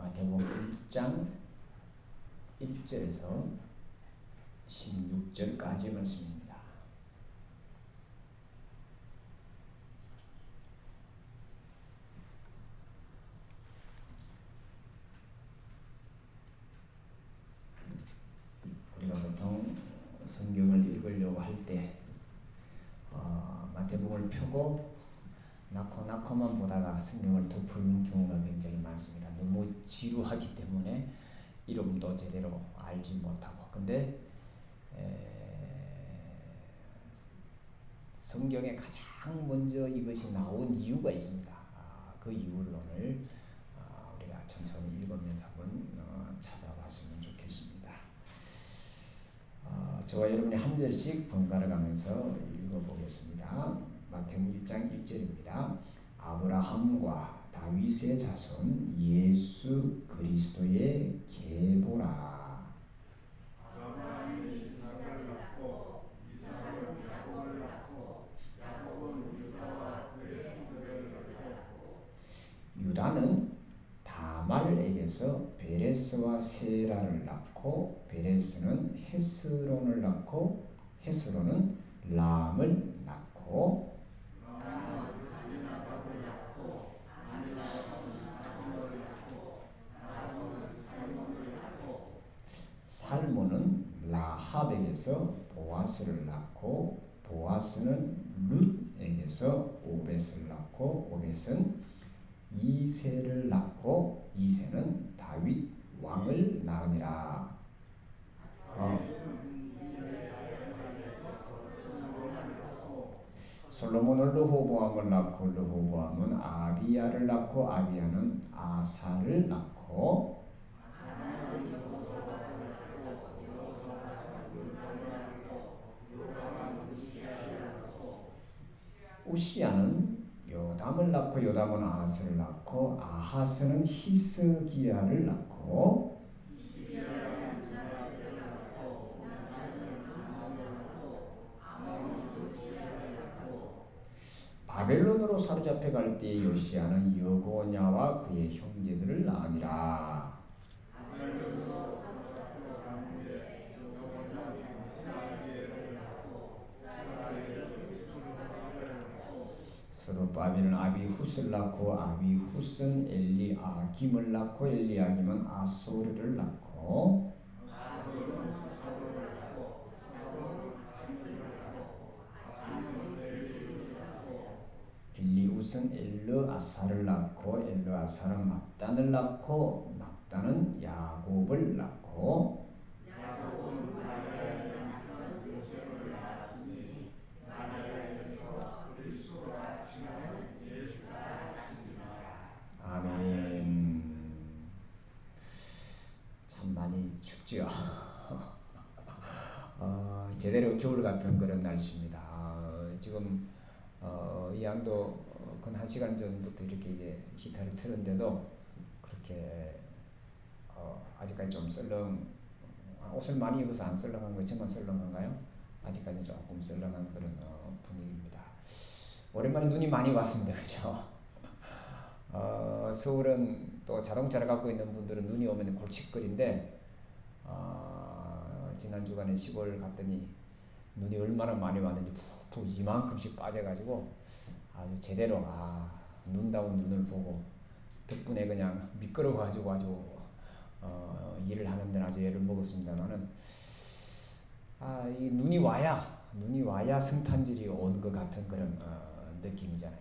마태복음 1장 1절에서 16절까지 말씀입니다. 우리가 보통 성경을 읽으려고 할 때 마태복음을 펴고 낳고만 보다가 성경을 덮는 경우가 굉장히 많습니다. 너무 지루하기 때문에 이름도 제대로 알지 못하고. 근데 성경에 가장 먼저 이것이 나온 이유가 있습니다. 그 이유를 오늘 우리가 천천히 읽으면서 한번 찾아봤으면 좋겠습니다. 저와 여러분이 한 절씩 번갈아 가면서 읽어보겠습니다. 마태복음 1장 1절입니다. 아브라함과 다윗의 자손 예수 그리스도의 계보라. 아브라함이 이삭을 낳고 이삭은 야곱을 낳고 야곱은 유다와 그의 형제를 낳고 유다는 다말에게서 베레스와 세라를 낳고 베레스는 헤스론을 낳고 헤스론은 람을 낳고 아미나답을 낳고 아미나답은 나손을 낳고 나손은 살몬을 낳고 살몬은 라합에게서 보아스를 낳고 보아스는 룻에게서 오벳을 낳고 오벳은 이새를 낳고 이새는 다윗 왕을 낳으니라. 솔로몬은 르호보암을 낳고 르호보암은 아비야를 낳고 아비야는 아사를 낳고 우시야는 요담을 낳고 요담은 아하스를 낳고 아하스는 히스기야를 낳고 바벨론으로 사로잡혀 갈 때 요시야는 여고냐와 그의 형제들을 낳으니라. 스룹바벨은 아비훗을 낳고 아비훗은 엘리아김을 낳고 엘리아김은 아소르를 낳고 엘리웃은 엘르아사를 낳고 엘르아사는 막단을 낳고 막단은 야곱을 낳고 야곱은 마리아의 남편 요셉을 낳았으니 마리아에게서 그리스도가 지나는 예수가 나시니라. 아멘. 참 많이 춥지요. 제대로 겨울 같은 그런 날씨입니다. 지금 이 양도 근 1시간 전부터 이렇게 이제 히터를 틀었는데도 그렇게 아직까지 좀 썰렁, 옷을 많이 입어서 안 썰렁한 거 저만 썰렁한가요? 아직까지 조금 썰렁한 그런 분위기입니다. 오랜만에 눈이 많이 왔습니다. 그죠? 서울은 또 자동차를 갖고 있는 분들은 눈이 오면 골칫거리인데 지난 주간에 시골 갔더니 눈이 얼마나 많이 왔는지 푹 이만큼씩 빠져가지고 아주 제대로 눈다운 눈을 보고 덕분에 그냥 미끄러워가지고 아주 일을 하는 데 아주 애를 먹었습니다만은 이 눈이 와야 성탄절이 온 것 같은 그런 느낌이잖아요.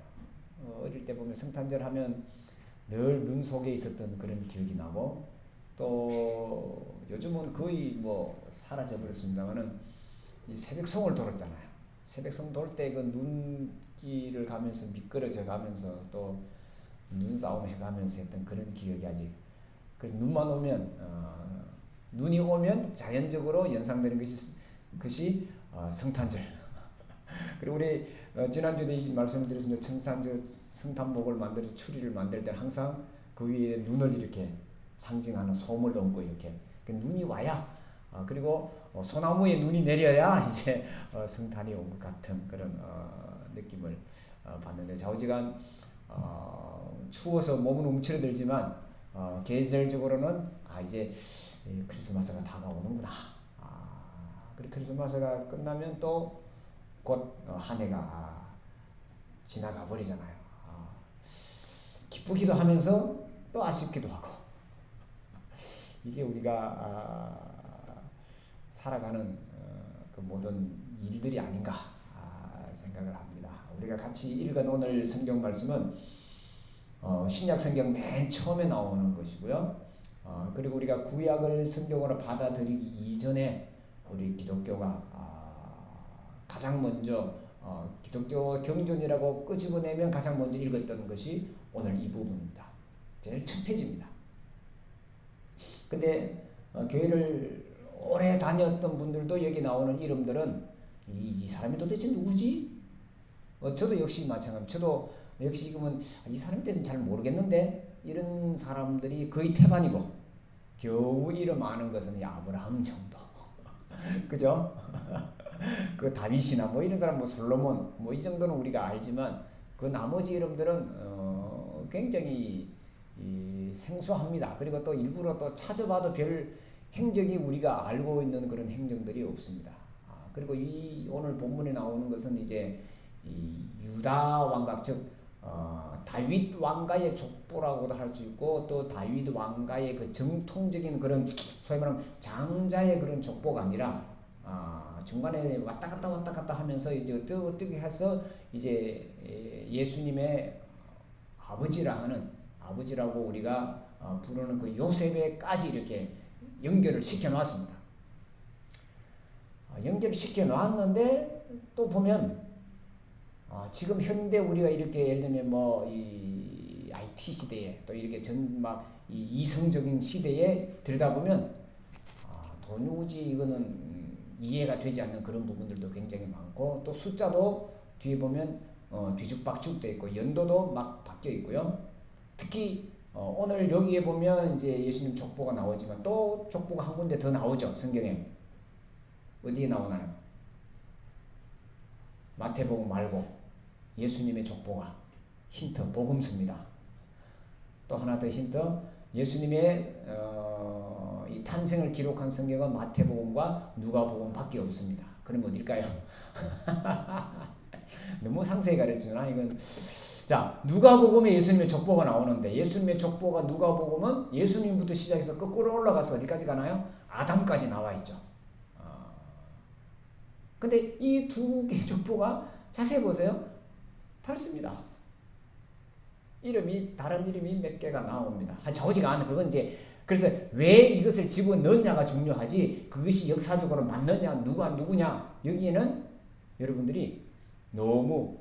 어릴 때 보면 성탄절 하면 늘 눈 속에 있었던 그런 기억이 나고 또 요즘은 거의 뭐 사라져 버렸습니다만은 이 새벽송을 돌았잖아요. 새벽송 돌 때 그 눈길을 가면서 미끄러져 가면서 또 눈싸움 해가면서 했던 그런 기억이 아직. 그래서 눈만 오면 눈이 오면 자연적으로 연상되는 것이 성탄절. 그리고 우리 지난주에 말씀드렸습니다. 성탄복을 만들어 추리를 만들 때 항상 그 위에 눈을 이렇게 상징하는 솜을 얹고 이렇게 눈이 와야 그리고 소나무에 눈이 내려야 이제 성탄이 온 것 같은 그런 느낌을 받는데 좌우지간 추워서 몸은 움츠러들지만 계절적으로는 이제 크리스마스가 다가오는구나. 그리고 크리스마스가 끝나면 또 곧 한 해가 지나가 버리잖아요. 기쁘기도 하면서 또 아쉽기도 하고 이게 우리가 살아가는 그 모든 일들이 아닌가 생각을 합니다. 우리가 같이 읽은 오늘 성경 말씀은 신약 성경 맨 처음에 나오는 것이고요. 그리고 우리가 구약을 성경으로 받아들이기 이전에 우리 기독교가 가장 먼저 기독교 경전이라고 끄집어내면 가장 먼저 읽었던 것이 오늘 이 부분입니다. 제일 첫 페이지입니다. 근데 교회를 오래 다녔던 분들도 여기 나오는 이름들은 이 사람이 도대체 누구지? 저도 역시 마찬가지입니다. 저도 역시 지금은 이 사람에 대해서는 잘 모르겠는데 이런 사람들이 거의 태반이고 겨우 이름 아는 것은 아브라함 정도. 그죠? 그 다윗이나 뭐 이런 사람, 뭐 솔로몬 뭐 이 정도는 우리가 알지만 그 나머지 이름들은 굉장히 생소합니다. 그리고 또 일부러 또 찾아봐도 별 행적이 우리가 알고 있는 그런 행정들이 없습니다. 그리고 이 오늘 본문에 나오는 것은 이제 이 유다 왕각, 즉 다윗 왕가의 족보라고도 할 수 있고 또 다윗 왕가의 그 정통적인 그런 소위 말하는 장자의 그런 족보가 아니라 중간에 왔다 갔다 하면서 이제 어떻게 해서 이제 예수님의 아버지라고 우리가 부르는 그 요셉에까지 이렇게 연결을 시켜 놨습니다. 연결을 시켜 놨는데 또 보면 지금 현대 우리가 이렇게 예를 들면 뭐 이 IT 시대에 또 이렇게 이 이성적인 시대에 들여다보면 도무지 이거는 이해가 되지 않는 그런 부분들도 굉장히 많고 또 숫자도 뒤에 보면 뒤죽박죽 돼 있고 연도도 막 바뀌어 있고요. 특히 오늘 여기에 보면 이제 예수님 족보가 나오지만 또 족보가 한 군데 더 나오죠. 성경에 어디에 나오나요? 마태복음 말고 예수님의 족보가 힌트 복음서입니다. 또 하나 더 힌트, 예수님의 이 탄생을 기록한 성경은 마태복음과 누가복음밖에 없습니다. 그럼 어딜까요? 너무 상세히 가르치나 이건. 자, 누가복음에 예수님의 족보가 나오는데 예수님의 족보가 누가복음은 예수님부터 시작해서 거꾸로 올라가서 어디까지 가나요? 아담까지 나와 있죠. 근데 이 두 개의 족보가 자세히 보세요. 다릅니다. 다른 이름이 몇 개가 나옵니다. 저지가 않은 그건 이제 그래서 왜 이것을 집어넣느냐가 중요하지 그것이 역사적으로 맞느냐 누가 누구냐 여기에는 여러분들이 너무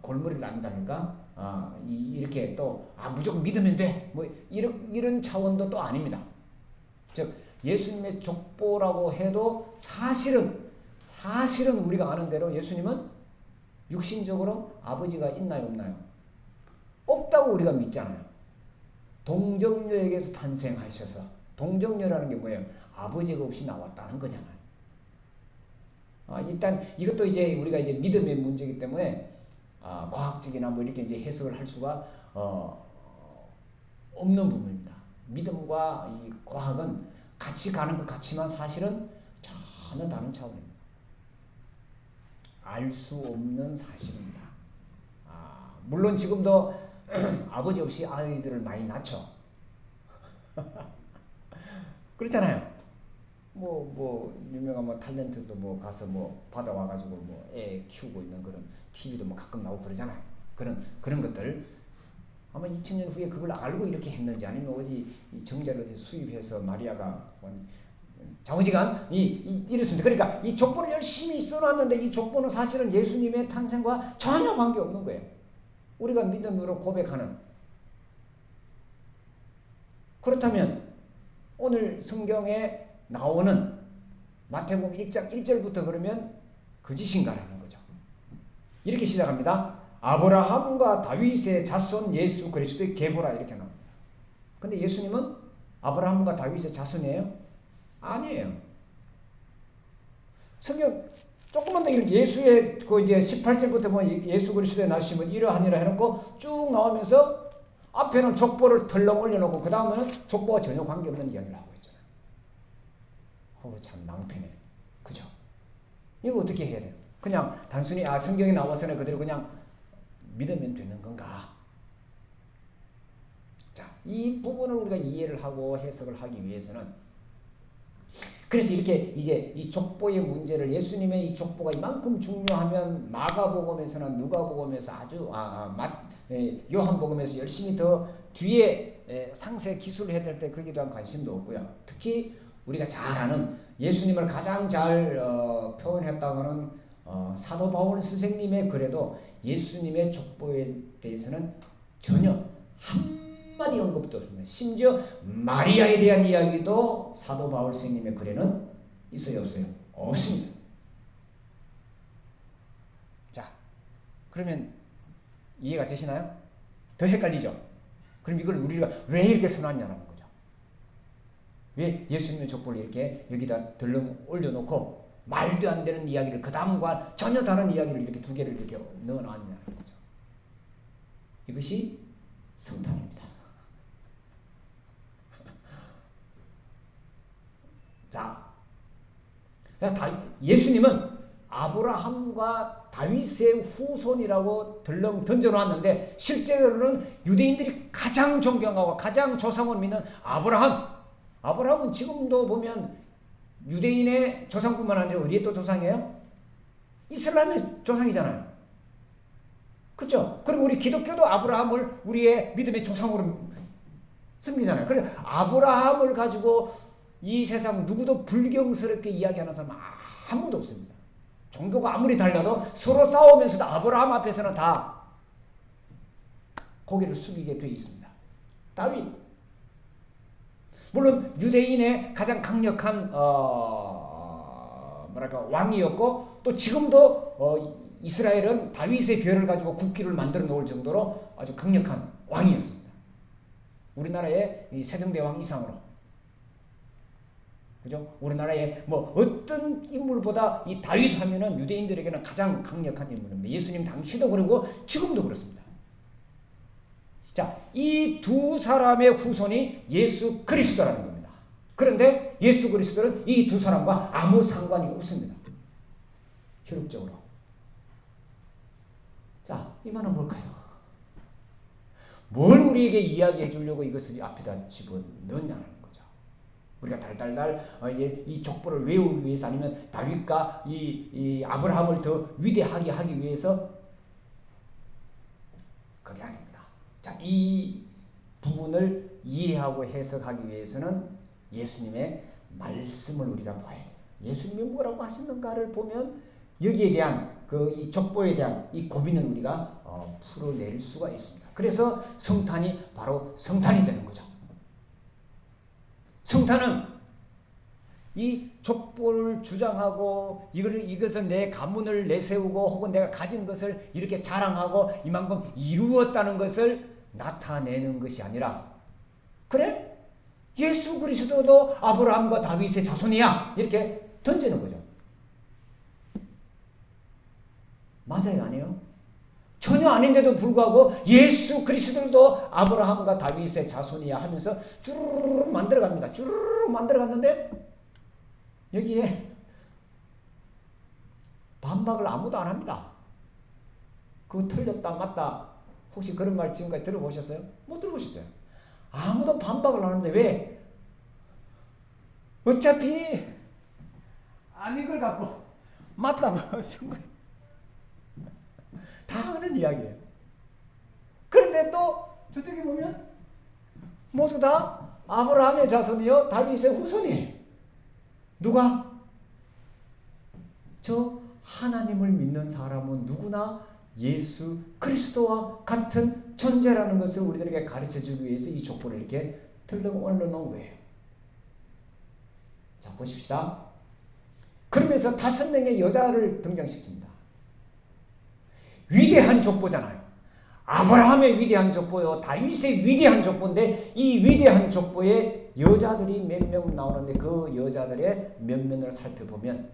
골머리를 안다니까 이렇게 또 무조건 믿으면 돼 뭐 이런 차원도 또 아닙니다. 즉 예수님의 족보라고 해도 사실은 우리가 아는 대로 예수님은 육신적으로 아버지가 있나요 없나요? 없다고 우리가 믿잖아요. 동정녀에게서 탄생하셔서 동정녀라는 게 뭐예요? 아버지가 없이 나왔다는 거잖아요. 일단 이것도 이제 우리가 이제 믿음의 문제이기 때문에 과학적이나 뭐 이렇게 이제 해석을 할 수가 없는 부분입니다. 믿음과 이 과학은 같이 가는 것 같지만 사실은 전혀 다른 차원입니다. 알 수 없는 사실입니다. 물론 지금도 아버지 없이 아이들을 많이 낳죠. 그렇잖아요. 유명한 탤런트도 가서 받아와 가지고 애 키우고 있는 그런 TV도 가끔 나오고 그러잖아요. 그런 것들 아마 2000년 후에 그걸 알고 이렇게 했는지 아니면 어디 정자를 수입해서 마리아가 좌우지간 이랬습니다. 그러니까 이 족보를 열심히 써놨는데 이 족보는 사실은 예수님의 탄생과 전혀 관계없는 거예요. 우리가 믿음으로 고백하는. 그렇다면 오늘 성경에 나오는 마태복음 1장 1절부터 그러면 거짓인가라는 거죠. 이렇게 시작합니다. 아브라함과 다윗의 자손 예수 그리스도의 계보라 이렇게 나옵니다. 근데 예수님은 아브라함과 다윗의 자손이에요? 아니에요. 성경 조금만 더 예수의 그 이제 18절부터 뭐 예수 그리스도의 날씨면 이러하니라 해놓고 쭉 나오면서 앞에는 족보를 덜렁 올려놓고 그 다음에는 족보와 전혀 관계없는 이야기를 하고 있잖아요. 참 낭패네. 그죠? 이거 어떻게 해야 돼요? 그냥 단순히 성경에 나와서는 그대로 그냥 믿으면 되는 건가? 자, 이 부분을 우리가 이해를 하고 해석을 하기 위해서는 그래서 이렇게 이제 이 족보의 문제를 예수님의 이 족보가 이만큼 중요하면 마가복음에서나 누가복음에서 아주 요한복음에서 열심히 더 뒤에 상세 기술을 해야 될 때 거기에 대한 관심도 없고요. 특히 우리가 잘 아는 예수님을 가장 잘 표현했다고 하는 사도 바울 스승님의 글에도 예수님의 족보에 대해서는 전혀 한마디 언급도 없습니다. 심지어 마리아에 대한 이야기도 사도 바울 스승님의 글에는 있어요, 없어요? 없습니다. 자, 그러면 이해가 되시나요? 더 헷갈리죠? 그럼 이걸 우리가 왜 이렇게 써놨냐는 거죠. 왜 예수님의 족보를 이렇게 여기다 덜렁 올려놓고 말도 안 되는 이야기를 그 다음과 전혀 다른 이야기를 이렇게 두 개를 이렇게 넣어놨냐는 거죠. 이것이 성탄입니다. 자, 예수님은 아브라함과 다윗의 후손이라고 덜렁 던져놨는데 실제로는 유대인들이 가장 존경하고 가장 조상을 믿는 아브라함은 지금도 보면 유대인의 조상뿐만 아니라 어디에 또 조상이에요? 이슬람의 조상이잖아요. 그렇죠? 그리고 우리 기독교도 아브라함을 우리의 믿음의 조상으로 섬기잖아요. 그래 아브라함을 가지고 이 세상 누구도 불경스럽게 이야기하는 사람 아무도 없습니다. 종교가 아무리 달라도 서로 싸우면서도 아브라함 앞에서는 다 고개를 숙이게 되어 있습니다. 다윗 물론 유대인의 가장 강력한 왕이었고 또 지금도 이스라엘은 다윗의 별을 가지고 국기를 만들어 놓을 정도로 아주 강력한 왕이었습니다. 우리나라의 이 세종대왕 이상으로. 그죠? 우리나라의 뭐 어떤 인물보다 이 다윗 하면은 유대인들에게는 가장 강력한 인물입니다. 예수님 당시도 그러고 지금도 그렇습니다. 자, 이 두 사람의 후손이 예수 그리스도라는 겁니다. 그런데 예수 그리스도는 이 두 사람과 아무 상관이 없습니다. 혈육적으로. 자, 이 말은 뭘까요? 뭘 우리에게 이야기해 주려고 이것을 앞에다 집어넣냐는 거죠. 우리가 달달달 이 족보를 외우기 위해서 아니면 다윗과 이 아브라함을 더 위대하게 하기 위해서 그게 아닙니다. 자, 이 부분을 이해하고 해석하기 위해서는 예수님의 말씀을 우리가 봐야 돼요. 예수님이 뭐라고 하셨는가를 보면 여기에 대한 이 족보에 대한 이 고민을 우리가 풀어낼 수가 있습니다. 그래서 성탄이 바로 성탄이 되는 거죠. 성탄은 이 족보를 주장하고 이것은 내 가문을 내세우고 혹은 내가 가진 것을 이렇게 자랑하고 이만큼 이루었다는 것을 나타내는 것이 아니라 그래? 예수 그리스도도 아브라함과 다윗의 자손이야 이렇게 던지는 거죠. 맞아요? 아니에요? 전혀 아닌데도 불구하고 예수 그리스도도 아브라함과 다윗의 자손이야 하면서 주르륵 만들어갑니다. 주르륵 만들어갔는데 여기에 반박을 아무도 안 합니다. 그거 틀렸다 맞다 혹시 그런 말 지금까지 들어보셨어요? 못 들어보셨죠? 아무도 반박을 안 하는데 왜? 어차피 아닌 걸 갖고 맞다고 쓴 거예요. 다 하는 이야기예요. 그런데 또 저쪽에 보면 모두 다 아브라함의 자손이요 다윗의 후손이에요. 누가? 저 하나님을 믿는 사람은 누구나 예수 그리스도와 같은 존재라는 것을 우리들에게 가르쳐주기 위해서 이 족보를 이렇게 들렁 올려놓은 거예요. 자, 보십시다. 그러면서 5명의 여자를 등장시킵니다. 위대한 족보잖아요. 아브라함의 위대한 족보요, 다윗의 위대한 족보인데 이 위대한 족보에 여자들이 몇 명 나오는데 그 여자들의 면면을 살펴보면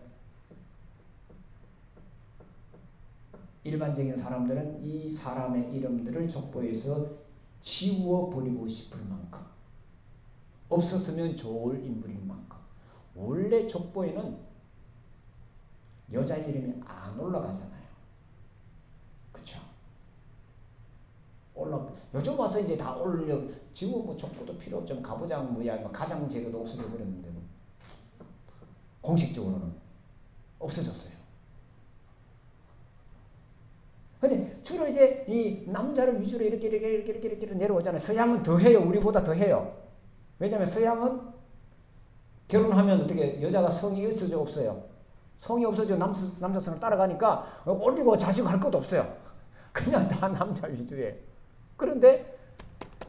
일반적인 사람들은 이 사람의 이름들을 족보에서 지워버리고 싶을 만큼 없었으면 좋을 인물인 만큼 원래 족보에는 여자 이름이 안 올라가잖아요. 그렇죠? 요즘 와서 이제 다 올려. 지금 뭐 족보도 필요 없죠. 가부장 가장 제도도 없어져 버렸는데 뭐. 공식적으로는 없어졌어요. 근데 주로 이제 이 남자를 위주로 이렇게 내려오잖아요. 서양은 더 해요. 우리보다 더 해요. 왜냐하면 서양은 결혼하면 어떻게 여자가 성이 있어져 없어요? 성이 없어져 남자성을 따라가니까 올리고 자식 할 것도 없어요. 그냥 다 남자 위주에. 그런데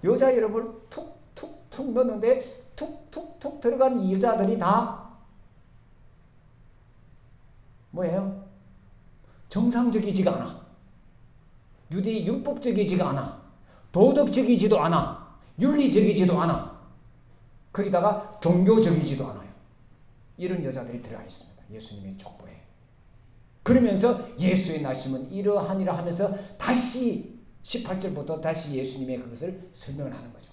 여자 이름을 툭툭툭 넣는데 툭툭툭 들어간 이 여자들이 다 뭐예요? 정상적이지가 않아. 유대 율법적이지가 않아. 도덕적이지도 않아. 윤리적이지도 않아. 거기다가 종교적이지도 않아요. 이런 여자들이 들어가 있습니다. 예수님의 족보에. 그러면서 예수의 나심은 이러하니라 하면서 다시 18절부터 다시 예수님의 그것을 설명을 하는 거죠.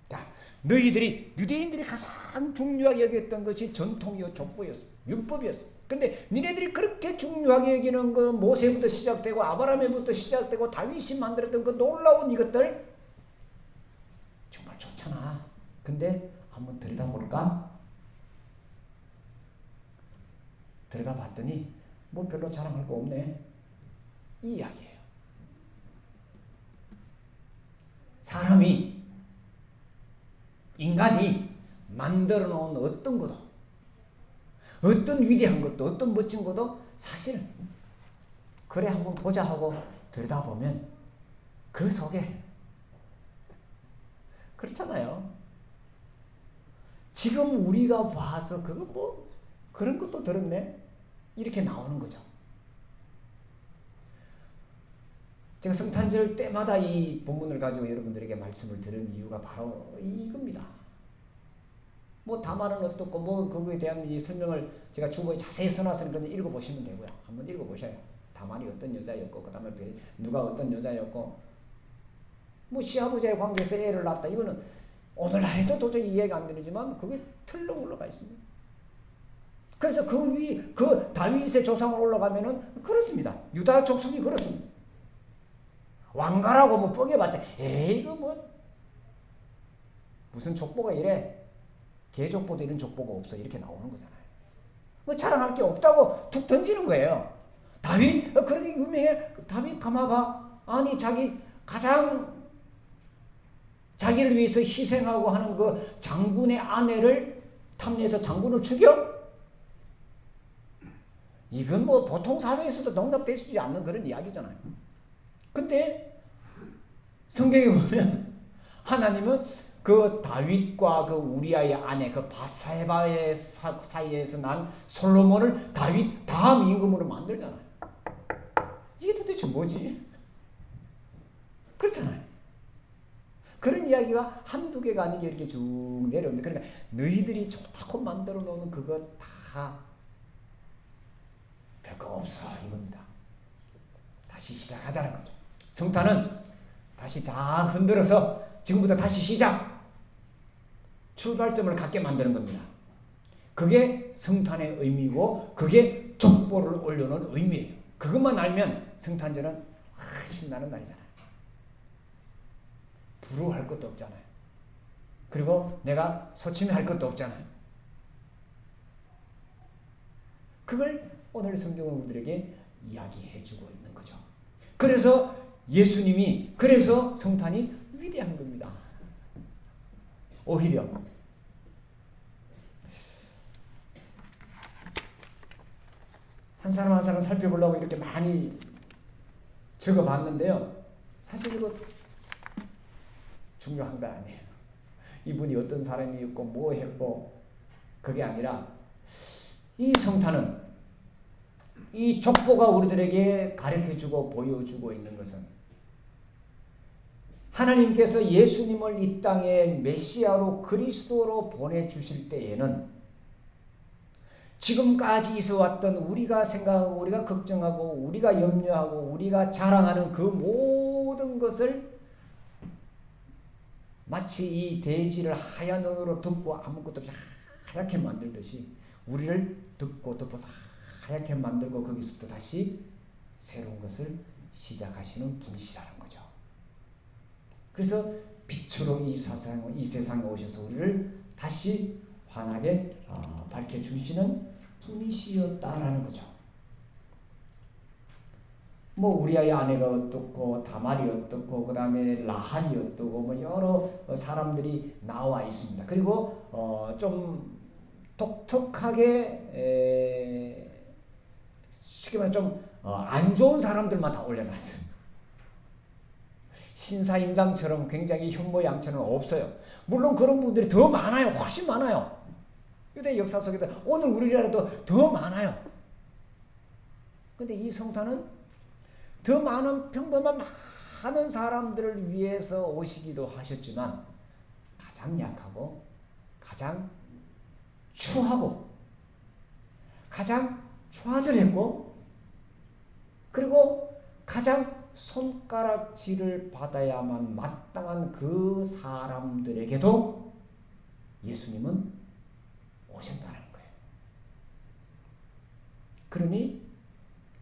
자, 너희들이 유대인들이 가장 중요하게 여겼던 것이 전통이요 족보였어. 율법이었어. 근데 니네들이 그렇게 중요하게 여기는 그 모세부터 시작되고 아브라함부터 시작되고 다윗이 만들었던 그 놀라운 이것들 정말 좋잖아. 근데 한번 들여다볼까? 들어가 봤더니 뭐 별로 자랑할 거 없네. 이 이야기예요. 사람이 인간이 만들어 놓은 어떤 것도 어떤 위대한 것도 어떤 멋진 것도 사실 그래 한번 보자 하고 들여다보면 그 속에 그렇잖아요. 지금 우리가 봐서 그거 뭐 그런 것도 들었네 이렇게 나오는 거죠. 제가 성탄절 때마다 이 본문을 가지고 여러분들에게 말씀을 드린 이유가 바로 이겁니다. 뭐 다만은 어떻고 뭐 그거에 대한 이 설명을 제가 주보에 자세히 써놨으니까 읽어보시면 되고요. 한번 읽어보셔요. 다만이 어떤 여자였고 그 다음에 누가 어떤 여자였고 뭐 시아버지의 관계에서 애를 낳았다. 이거는 오늘날에도 도저히 이해가 안 되지만 그게 틀렁 올라가 있습니다. 그래서 그 다윗의 조상을 올라가면은 그렇습니다. 유다 족속이 그렇습니다. 왕가라고 뭐 뻐겨봤자 에이 이거 뭐 무슨 족보가 이래 개족보도 이런 족보가 없어 이렇게 나오는 거잖아요. 뭐 자랑할 게 없다고 툭 던지는 거예요. 다윗 그렇게 유명해. 다윗 가마가 아니 자기 가장 자기를 위해서 희생하고 하는 그 장군의 아내를 탐내서 장군을 죽여? 이건 뭐 보통 사회에서도 농담되지 않는 그런 이야기잖아요. 근데 성경에 보면 하나님은 그 다윗과 그 우리아의 아내 그 바사바의 사이에서 난 솔로몬을 다윗 다음 임금으로 만들잖아요. 이게 도대체 뭐지? 그렇잖아요. 그런 이야기가 한두 개가 아니게 이렇게 쭉 내려오는데 그러니까 너희들이 좋다고 만들어 놓는 그거 다 별거 없어 이겁니다. 다시 시작하자는 거죠. 성탄은 다시 자 흔들어서 지금부터 다시 시작 출발점을 갖게 만드는 겁니다. 그게 성탄의 의미고 그게 족보를 올려놓은 의미예요. 그것만 알면 성탄절은 신나는 날이잖아요. 부러워할 것도 없잖아요. 그리고 내가 소침할 것도 없잖아요. 그걸 오늘 성경은 우리에게 이야기해주고 있는 거죠. 그래서 예수님이 그래서 성탄이 위대한 겁니다. 오히려 한 사람 한 사람 살펴보려고 이렇게 많이 적어봤는데요. 사실 이거 중요한 거 아니에요. 이분이 어떤 사람이었고 뭐 했고 그게 아니라 이 성탄은 이 족보가 우리들에게 가르쳐주고 보여주고 있는 것은 하나님께서 예수님을 이 땅에 메시아로 그리스도로 보내주실 때에는 지금까지 있어왔던 우리가 생각하고 우리가 걱정하고 우리가 염려하고 우리가 자랑하는 그 모든 것을 마치 이 대지를 하얀 눈으로 덮고 아무것도 없이 하얗게 만들듯이 우리를 덮고 덮어서 하얗게 만들고 거기서부터 다시 새로운 것을 시작하시는 분이시라는 거죠. 그래서 빛으로 이 세상에 오셔서 우리를 다시 환하게 밝혀주시는 분이시였다라는 거죠. 뭐 우리아의 아내가 어떻고 다말이 어떻고 그 다음에 라한이 어떻고 뭐 여러 사람들이 나와 있습니다. 그리고 좀 독특하게 쉽게 말해 좀 안 좋은 사람들만 다 올려놨어요. 신사임당처럼 굉장히 현모양처는 없어요. 물론 그런 분들이 더 많아요. 훨씬 많아요. 유대 역사 속에도 오늘 우리라도 더 많아요. 근데 이 성탄은 더 많은 평범한 많은 사람들을 위해서 오시기도 하셨지만 가장 약하고 가장 추하고 가장 좌절했고 그리고 가장 손가락질을 받아야만 마땅한 그 사람들에게도 예수님은 오셨다는 거예요. 그러니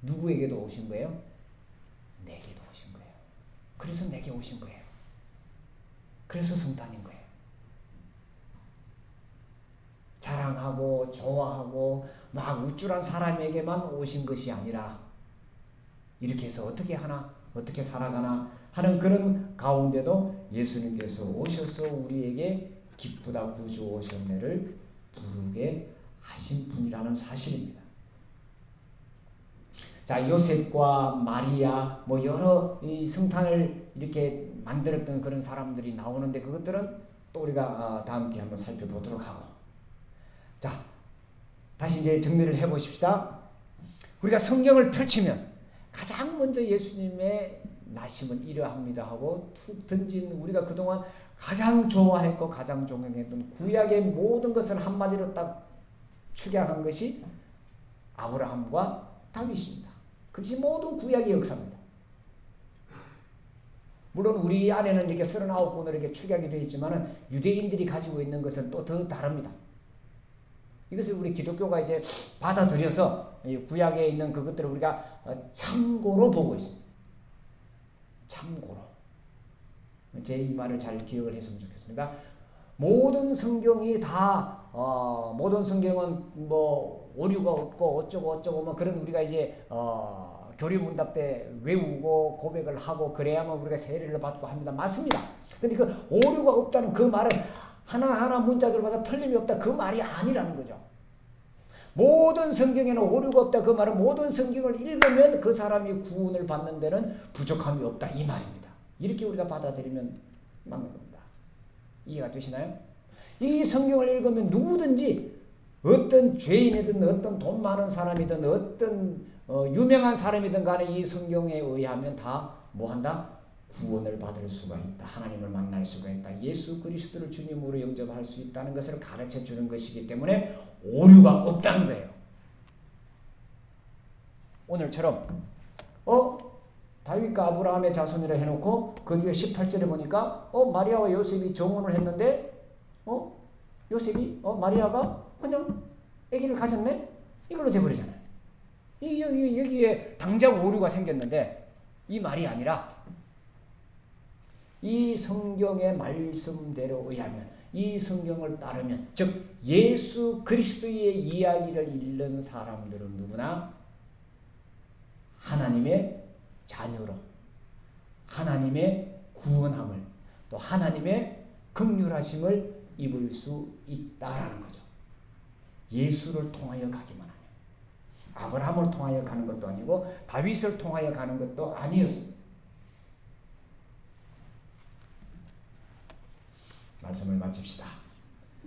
누구에게도 오신 거예요? 내게도 오신 거예요. 그래서 내게 오신 거예요. 그래서 성탄인 거예요. 자랑하고 좋아하고 막 우쭐한 사람에게만 오신 것이 아니라 이렇게 해서 어떻게 하나 어떻게 살아가나 하는 그런 가운데도 예수님께서 오셔서 우리에게 기쁘다 구주 오셨네를 부르게 하신 분이라는 사실입니다. 자, 요셉과 마리아 뭐 여러 이 성탄을 이렇게 만들었던 그런 사람들이 나오는데 그것들은 또 우리가 다음 기회에 한번 살펴보도록 하고, 자 다시 이제 정리를 해보십시다. 우리가 성경을 펼치면 가장 먼저 예수님의 나심은 이러합니다 하고 툭 던진 우리가 그동안 가장 좋아했고 가장 존경했던 구약의 모든 것을 한마디로 딱 축약한 것이 아브라함과 다윗입니다. 그것이 모든 구약의 역사입니다. 물론 우리 안에는 이렇게 39권으로 이렇게 축약이 되어 있지만 유대인들이 가지고 있는 것은 또 더 다릅니다. 이것을 우리 기독교가 이제 받아들여서 구약에 있는 그것들을 우리가 참고로 보고 있습니다. 참고로. 제 이 말을 잘 기억을 했으면 좋겠습니다. 모든 성경이 다 모든 성경은 뭐 오류가 없고 어쩌고 뭐 그런 우리가 이제 교리문답 때 외우고 고백을 하고 그래야만 우리가 세례를 받고 합니다. 맞습니다. 근데 그 오류가 없다는 그 말은 하나하나 문자적으로 봐서 틀림이 없다 그 말이 아니라는 거죠. 모든 성경에는 오류가 없다 그 말은 모든 성경을 읽으면 그 사람이 구원을 받는 데는 부족함이 없다 이 말입니다. 이렇게 우리가 받아들이면 맞는 겁니다. 이해가 되시나요? 이 성경을 읽으면 누구든지 어떤 죄인이든 어떤 돈 많은 사람이든 어떤 유명한 사람이든 간에 이 성경에 의하면 다 뭐한다? 구원을 받을 수가 있다. 하나님을 만날 수가 있다. 예수 그리스도를 주님으로 영접할 수 있다는 것을 가르쳐 주는 것이기 때문에 오류가 없다는 거예요. 오늘처럼 다윗과 아브라함의 자손이라 해놓고 그 뒤에 18절에 보니까 마리아와 요셉이 정혼을 했는데 요셉이 마리아가 그냥 아기를 가졌네? 이걸로 돼버리잖아요. 여기에 당장 오류가 생겼는데 이 말이 아니라 이 성경의 말씀대로 의하면 이 성경을 따르면 즉 예수 그리스도의 이야기를 읽는 사람들은 누구나 하나님의 자녀로 하나님의 구원함을 또 하나님의 긍휼하심을 입을 수 있다라는 거죠. 예수를 통하여 가기만 하면 아브라함을 통하여 가는 것도 아니고 다윗을 통하여 가는 것도 아니었습니다. 말씀을 마칩시다.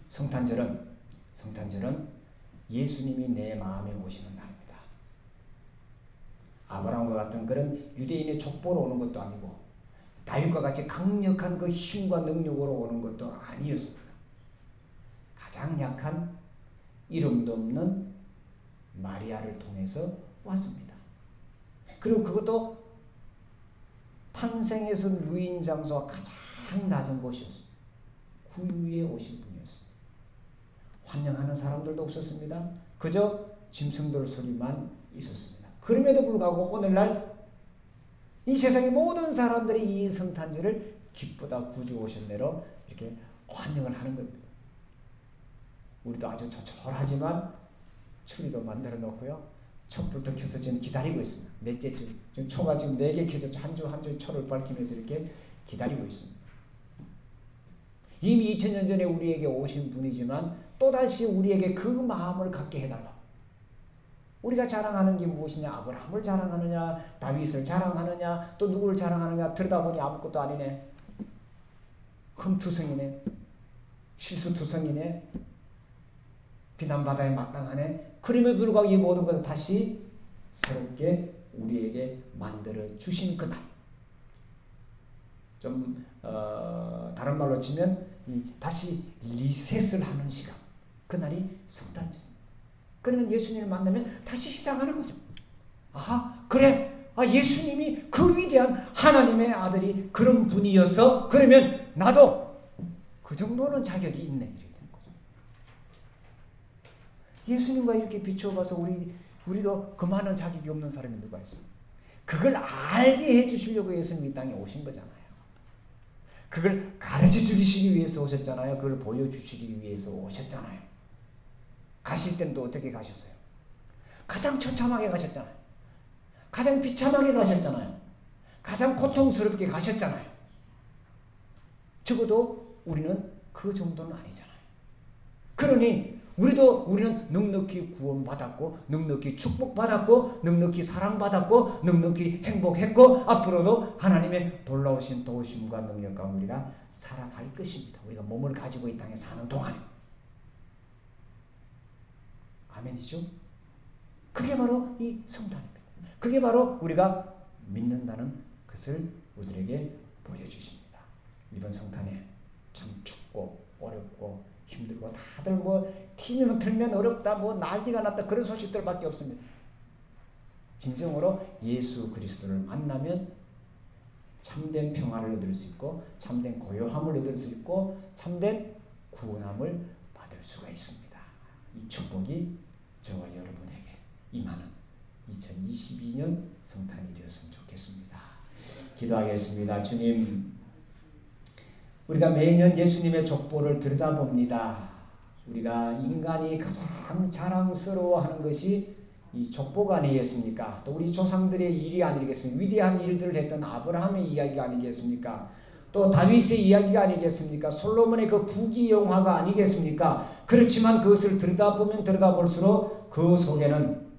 성탄절은 예수님이 내 마음에 오시는 날입니다. 아브라함과 같은 그런 유대인의 족보로 오는 것도 아니고 다윗과 같이 강력한 그 힘과 능력으로 오는 것도 아니었습니다. 가장 약한 이름도 없는 마리아를 통해서 왔습니다. 그리고 그것도 탄생에서 누인 장소가 가장 낮은 곳이었습니다. 그 위에 오신 분이었습니다. 환영하는 사람들도 없었습니다. 그저 짐승들 소리만 있었습니다. 그럼에도 불구하고 오늘날 이 세상의 모든 사람들이 이 성탄절을 기쁘다 구주 오신 대로 이렇게 환영을 하는 겁니다. 우리도 아주 조촐하지만 추리도 만들어 놓고요. 촛불도 켜서 지금 기다리고 있습니다. 넷째쯤. 지금 초가 지금 4개 켜져 한 주 초를 밝히면서 이렇게 기다리고 있습니다. 이미 2000년 전에 우리에게 오신 분이지만 또다시 우리에게 그 마음을 갖게 해달라. 우리가 자랑하는 게 무엇이냐? 아브라함을 자랑하느냐? 다윗을 자랑하느냐? 또 누구를 자랑하느냐? 들여다보니 아무것도 아니네. 흠투성이네. 실수투성이네. 비난받아야 마땅하네. 그럼에도 불구하고 이 모든 것을 다시 새롭게 우리에게 만들어 주신 그날. 좀 다른 말로 치면 다시 리셋을 하는 시간. 그날이 성탄절. 그러면 예수님을 만나면 다시 시작하는 거죠. 아 그래. 예수님이 그 위대한 하나님의 아들이 그런 분이어서 그러면 나도 그 정도는 자격이 있네. 이렇게 되는 거죠. 예수님과 이렇게 비추어봐서 우리도 그만한 자격이 없는 사람이 누가 있습니까? 그걸 알게 해주시려고 예수님이 이 땅에 오신 거잖아요. 그걸 가르쳐 주시기 위해서 오셨잖아요. 그걸 보여주시기 위해서 오셨잖아요. 가실 때는 또 어떻게 가셨어요? 가장 처참하게 가셨잖아요. 가장 비참하게 가셨잖아요. 가장 고통스럽게 가셨잖아요. 적어도 우리는 그 정도는 아니잖아요. 그러니 우리는 넉넉히 구원받았고 넉넉히 축복받았고 넉넉히 사랑받았고 넉넉히 행복했고 앞으로도 하나님의 놀라우신 도우심과 능력과 우리가 살아갈 것입니다. 우리가 몸을 가지고 이 땅에 사는 동안에. 아멘이죠? 그게 바로 이 성탄입니다. 그게 바로 우리가 믿는다는 것을 우리에게 보여주십니다. 이번 성탄에 참 춥고 어렵고 힘들고 다들 TV만 틀면 어렵다 난리가 났다 그런 소식들밖에 없습니다. 진정으로 예수 그리스도를 만나면 참된 평화를 얻을 수 있고 참된 고요함을 얻을 수 있고 참된 구원함을 받을 수가 있습니다. 이 축복이 저와 여러분에게 임하는 2022년 성탄이 되었으면 좋겠습니다. 기도하겠습니다. 주님, 우리가 매년 예수님의 족보를 들여다봅니다. 우리가 인간이 가장 자랑스러워하는 것이 이 족보가 아니겠습니까? 또 우리 조상들의 일이 아니겠습니까? 위대한 일들을 했던 아브라함의 이야기가 아니겠습니까? 또 다윗의 이야기가 아니겠습니까? 솔로몬의 그 부귀영화가 아니겠습니까? 그렇지만 그것을 들여다보면 들여다볼수록 그 속에는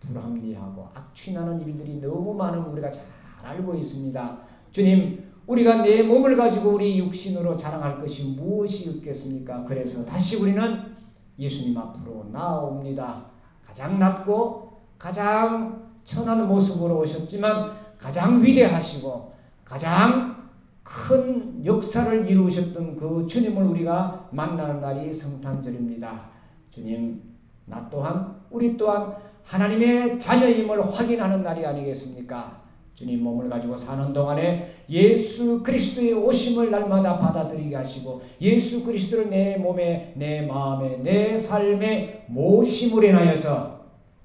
불합리하고 악취나는 일들이 너무 많은 우리가 잘 알고 있습니다. 주님, 우리가 내 몸을 가지고 우리 육신으로 자랑할 것이 무엇이 있겠습니까? 그래서 다시 우리는 예수님 앞으로 나아옵니다. 가장 낮고 가장 천한 모습으로 오셨지만 가장 위대하시고 가장 큰 역사를 이루셨던 그 주님을 우리가 만나는 날이 성탄절입니다. 주님, 나 또한 우리 또한 하나님의 자녀임을 확인하는 날이 아니겠습니까? 주님 몸을 가지고 사는 동안에 예수 그리스도의 오심을 날마다 받아들이게 하시고 예수 그리스도를 내 몸에 내 마음에 내 삶에 모심으로 인하여서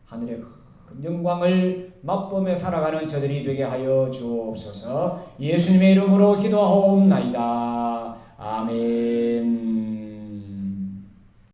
하늘의 큰 영광을 맛보며 살아가는 저들이 되게 하여 주옵소서. 예수님의 이름으로 기도하옵나이다. 아멘.